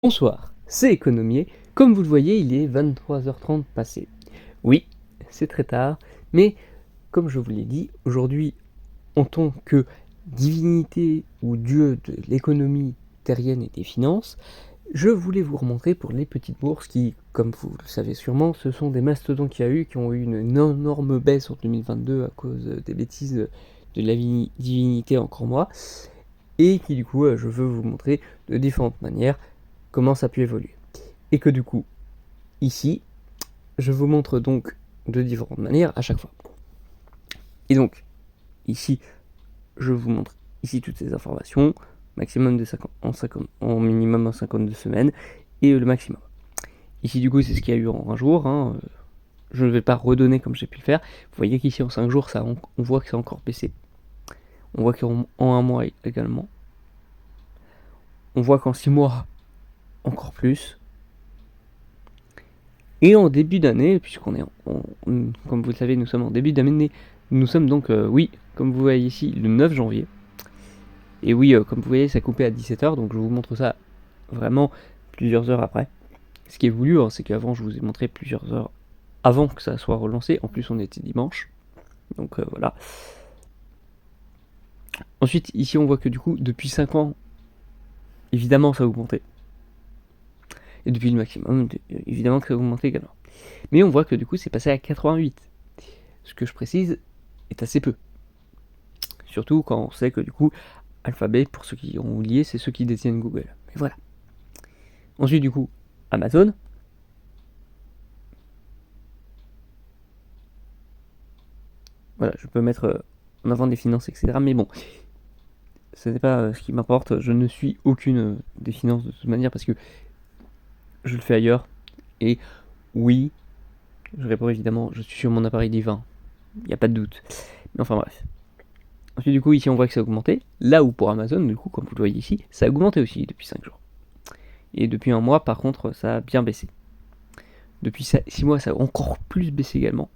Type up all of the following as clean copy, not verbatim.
Bonsoir, c'est Économier. Comme vous le voyez, il est 23h30 passé. Oui, c'est très tard, mais comme je vous l'ai dit, aujourd'hui, en tant que divinité ou dieu de l'économie terrienne et des finances, je voulais vous remontrer pour les petites bourses qui, comme vous le savez sûrement, ce sont des mastodontes qu'il y a eu, qui ont eu une énorme baisse en 2022 à cause des bêtises de la divinité encore moi, et qui du coup, je veux vous montrer de différentes manières comment ça a pu évoluer. Et que du coup, ici, je vous montre donc de différentes manières à chaque fois. Et donc, ici, je vous montre ici toutes ces informations, maximum de 50, en minimum en 52 semaines, et le maximum. Ici, du coup, c'est ce qu'il y a eu en un jour. Je ne vais pas redonner comme j'ai pu le faire. Vous voyez qu'ici, en 5 jours, on voit que ça a encore baissé. On voit qu'en un mois également. On voit qu'en 6 mois, encore plus. Et en début d'année, puisqu'on est, comme vous le savez, nous sommes en début d'année, nous sommes donc, oui, comme vous voyez ici, le 9 janvier. Et oui, comme vous voyez, ça coupé à 17h, donc je vous montre ça vraiment plusieurs heures après. Ce qui est voulu, c'est qu'avant, je vous ai montré plusieurs heures avant que ça soit relancé. En plus, on était dimanche. Donc voilà. Ensuite, ici, on voit que du coup, depuis 5 ans, évidemment, ça a augmenté. Et depuis le maximum, évidemment que ça a augmenté également. Mais on voit que du coup, c'est passé à 88. Ce que je précise est assez peu. Surtout quand on sait que du coup, Alphabet, pour ceux qui ont oublié, c'est ceux qui détiennent Google. Mais voilà. Ensuite, du coup, Amazon. Voilà, je peux mettre en avant des finances, etc. Mais bon, ce n'est pas ce qui m'importe. Je ne suis aucune des finances de toute manière parce que je le fais ailleurs. Et oui, je réponds évidemment, je suis sur mon appareil divin. Il n'y a pas de doute. Mais enfin bref. Ensuite, du coup, ici, on voit que ça a augmenté. Là où pour Amazon, du coup, comme vous le voyez ici, ça a augmenté aussi depuis 5 jours. Et depuis un mois, par contre, ça a bien baissé. Depuis 6 mois, ça a encore plus baissé également.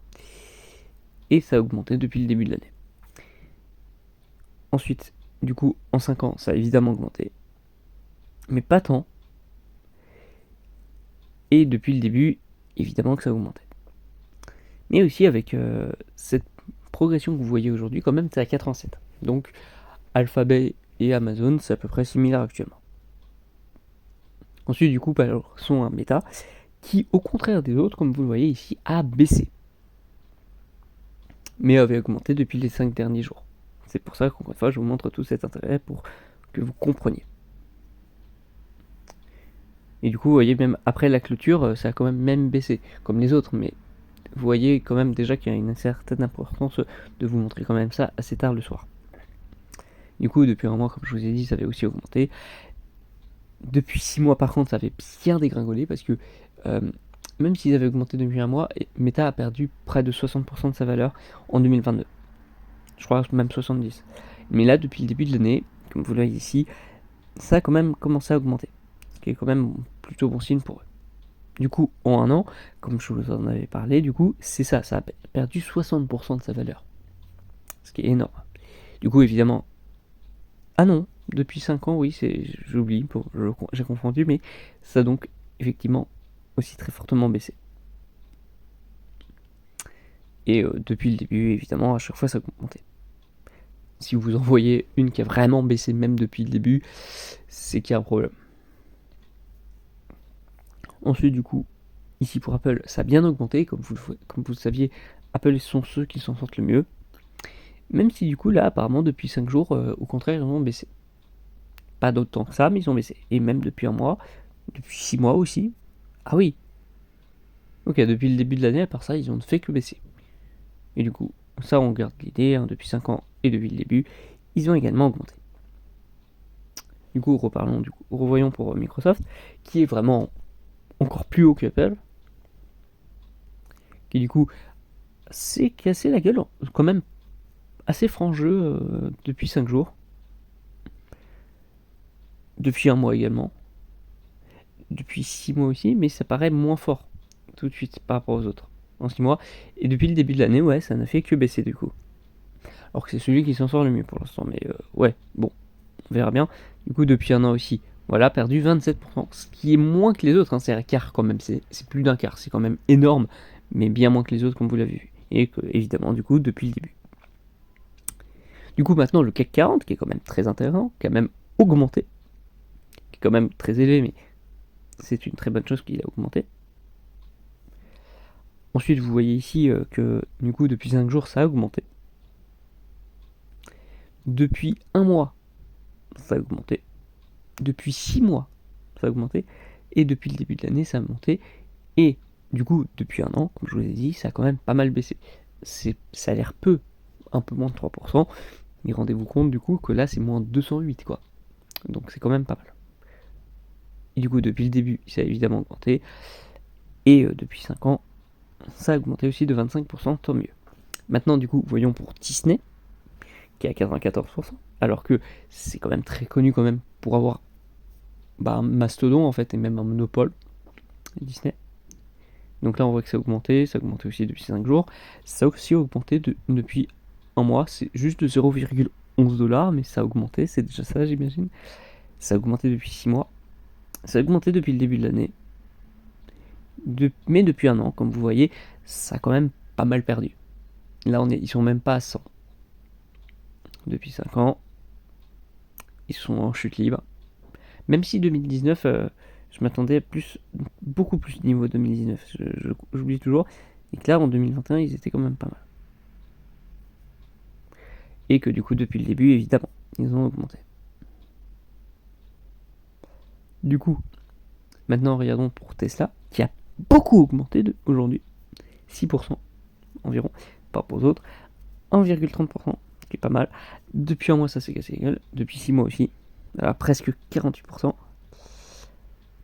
Et ça a augmenté depuis le début de l'année. Ensuite, du coup, en 5 ans, ça a évidemment augmenté. Mais pas tant. Et depuis le début, évidemment que ça a augmenté. Mais aussi avec cette progression que vous voyez aujourd'hui, quand même, c'est à 87. Donc, Alphabet et Amazon, c'est à peu près similaire actuellement. Ensuite, du coup, passons à Meta, qui, au contraire des autres, comme vous le voyez ici, a baissé. Mais avait augmenté depuis les 5 derniers jours. C'est pour ça qu'encore une fois, je vous montre tout cet intérêt pour que vous compreniez. Et du coup, vous voyez, même après la clôture, ça a quand même baissé, comme les autres, mais vous voyez quand même déjà qu'il y a une certaine importance de vous montrer quand même ça assez tard le soir. Du coup, depuis un mois, comme je vous ai dit, ça avait aussi augmenté. Depuis 6 mois, par contre, ça avait bien dégringolé parce que même s'ils avaient augmenté depuis un mois, Meta a perdu près de 60% de sa valeur en 2022. Je crois même 70%. Mais là, depuis le début de l'année, comme vous le voyez ici, ça a quand même commencé à augmenter. Ce qui est quand même plutôt bon signe pour eux. Du coup, en un an, comme je vous en avais parlé, du coup, c'est ça a perdu 60% de sa valeur. Ce qui est énorme. Du coup, évidemment... Ah non, depuis 5 ans, oui, j'oublie, j'ai confondu, mais ça a donc effectivement aussi très fortement baissé. Et depuis le début, évidemment, à chaque fois, ça a augmenté. Si vous en voyez une qui a vraiment baissé même depuis le début, c'est qu'il y a un problème. Ensuite, du coup, ici pour Apple, ça a bien augmenté. Comme vous le saviez, Apple sont ceux qui s'en sortent le mieux. Même si du coup, là, apparemment, depuis 5 jours, au contraire, ils ont baissé. Pas d'autant que ça, mais ils ont baissé. Et même depuis un mois, depuis 6 mois aussi. Ah oui. Ok, depuis le début de l'année, à part ça, ils ont fait que baisser. Et du coup, ça, on garde l'idée, depuis 5 ans et depuis le début, ils ont également augmenté. Du coup, revoyons pour Microsoft, qui est vraiment encore plus haut qu'Apple, qui du coup s'est cassé la gueule, quand même assez franc jeu depuis 5 jours. Depuis un mois également. Depuis 6 mois aussi, mais ça paraît moins fort tout de suite par rapport aux autres en 6 mois. Et depuis le début de l'année, ouais, ça n'a fait que baisser du coup. Alors que c'est celui qui s'en sort le mieux pour l'instant, mais ouais, bon, on verra bien. Du coup, depuis un an aussi, voilà, perdu 27%, ce qui est moins que les autres, hein, c'est un quart quand même, c'est plus d'un quart, c'est quand même énorme, mais bien moins que les autres comme vous l'avez vu, et que, évidemment du coup depuis le début. Du coup maintenant le CAC 40, qui est quand même très intéressant, qui a même augmenté, qui est quand même très élevé, mais c'est une très bonne chose qu'il a augmenté. Ensuite vous voyez ici que du coup depuis 5 jours ça a augmenté. Depuis un mois ça a augmenté. Depuis 6 mois ça a augmenté. Et depuis le début de l'année ça a monté. Et du coup depuis un an, comme je vous ai dit, ça a quand même pas mal baissé. Ça a l'air peu, un peu moins de 3%. Mais rendez-vous compte du coup que là c'est moins 208 quoi. Donc c'est quand même pas mal. Et du coup depuis le début ça a évidemment augmenté. Et depuis 5 ans ça a augmenté aussi de 25%, tant mieux. Maintenant du coup voyons pour Disney, qui est à 94%, alors que c'est quand même très connu quand même pour avoir un mastodon en fait, et même un monopole, Disney. Donc là on voit que ça a augmenté aussi depuis 5 jours, ça a aussi augmenté depuis un mois, c'est juste de 0,11$, mais ça a augmenté, c'est déjà ça j'imagine. Ça a augmenté depuis 6 mois, ça a augmenté depuis le début de l'année, mais depuis un an, comme vous voyez, ça a quand même pas mal perdu. Là ils sont même pas à 100. Depuis 5 ans, ils sont en chute libre. Même si 2019, je m'attendais à beaucoup plus niveau 2019, j'oublie toujours. Et que là, en 2021, ils étaient quand même pas mal. Et que du coup, depuis le début, évidemment, ils ont augmenté. Du coup, maintenant, regardons pour Tesla, qui a beaucoup augmenté aujourd'hui. 6% environ, par rapport aux autres. 1,30%, qui est pas mal. Depuis un mois, ça s'est cassé la gueule. Depuis 6 mois aussi. Alors, presque 48%.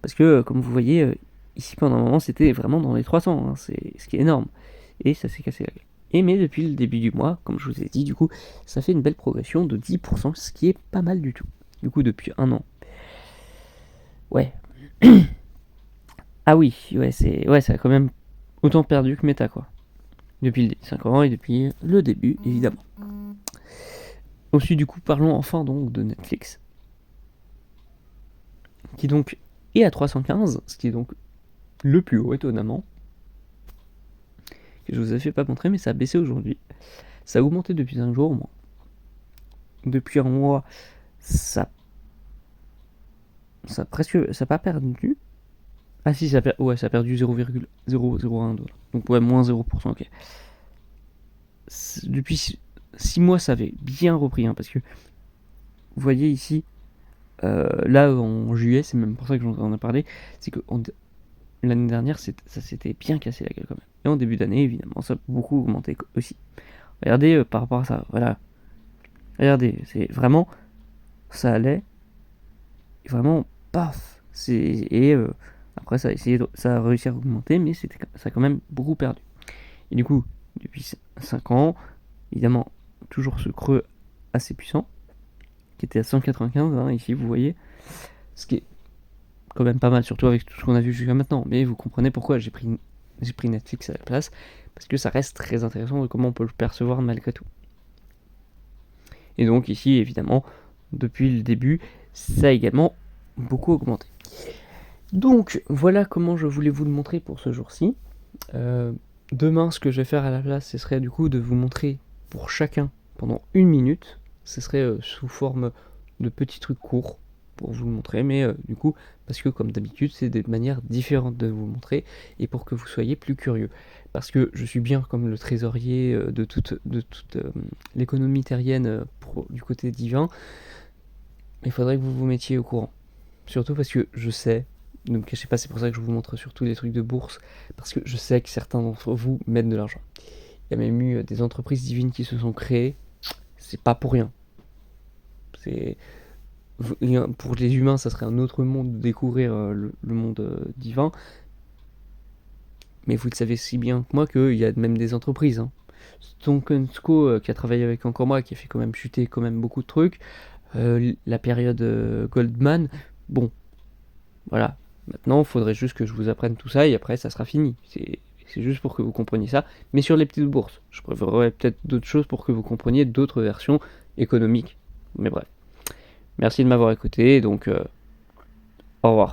Parce que, comme vous voyez, ici pendant un moment, c'était vraiment dans les 300, hein, c'est ce qui est énorme. Et ça s'est cassé la gueule. Et mais depuis le début du mois, comme je vous ai dit, du coup, ça fait une belle progression de 10%, ce qui est pas mal du tout. Du coup, depuis un an. Ouais. Ah oui, ouais, ça a quand même autant perdu que Meta, quoi. Depuis les 5 ans et depuis le début, évidemment. Ensuite, du coup, parlons enfin donc de Netflix. Qui donc est à 315, ce qui est donc le plus haut, étonnamment. Que je vous ai fait pas montrer, mais ça a baissé aujourd'hui. Ça a augmenté depuis 5 jours au moins. Depuis un mois, ça n'a pas perdu. Ah si, ça a perdu 0,001$. Donc ouais, moins 0%, ok. Depuis 6 mois, ça avait bien repris, hein, parce que vous voyez ici, là en juillet, c'est même pour ça que j'en ai parlé, c'est que l'année dernière, ça s'était bien cassé la gueule quand même. Et en début d'année, évidemment, ça a beaucoup augmenté aussi. Regardez par rapport à ça, voilà. Regardez, c'est vraiment, ça allait, vraiment, paf. Après, ça a réussi à augmenter, mais ça a quand même beaucoup perdu. Et du coup, depuis 5 ans, évidemment, toujours ce creux assez puissant, qui était à 195, hein, ici, vous voyez, ce qui est quand même pas mal, surtout avec tout ce qu'on a vu jusqu'à maintenant. Mais vous comprenez pourquoi j'ai pris Netflix à la place, parce que ça reste très intéressant de comment on peut le percevoir malgré tout. Et donc ici, évidemment, depuis le début, ça a également beaucoup augmenté. Donc voilà comment je voulais vous le montrer pour ce jour-ci. Demain, ce que je vais faire à la place, ce serait du coup de vous montrer pour chacun pendant 1 minute. Ce serait sous forme de petits trucs courts pour vous le montrer, mais du coup, parce que comme d'habitude, c'est des manières différentes de vous montrer et pour que vous soyez plus curieux. Parce que je suis bien comme le trésorier de toute l'économie terrienne du côté divin, mais il faudrait que vous vous mettiez au courant. Surtout parce que je sais, ne me cachez pas, c'est pour ça que je vous montre surtout des trucs de bourse, parce que je sais que certains d'entre vous mettent de l'argent. Il y a même eu des entreprises divines qui se sont créées, c'est pas pour rien. Pour les humains, ça serait un autre monde de découvrir le monde divin, mais vous le savez si bien que moi qu'il y a même des entreprises. Stonkensko qui a travaillé avec encore moi, qui a fait quand même chuter quand même beaucoup de trucs. La période Goldman, bon, voilà. Maintenant, il faudrait juste que je vous apprenne tout ça et après, ça sera fini. C'est juste pour que vous compreniez ça. Mais sur les petites bourses, je préférerais peut-être d'autres choses pour que vous compreniez d'autres versions économiques. Mais bref. Merci de m'avoir écouté. Donc, Au revoir.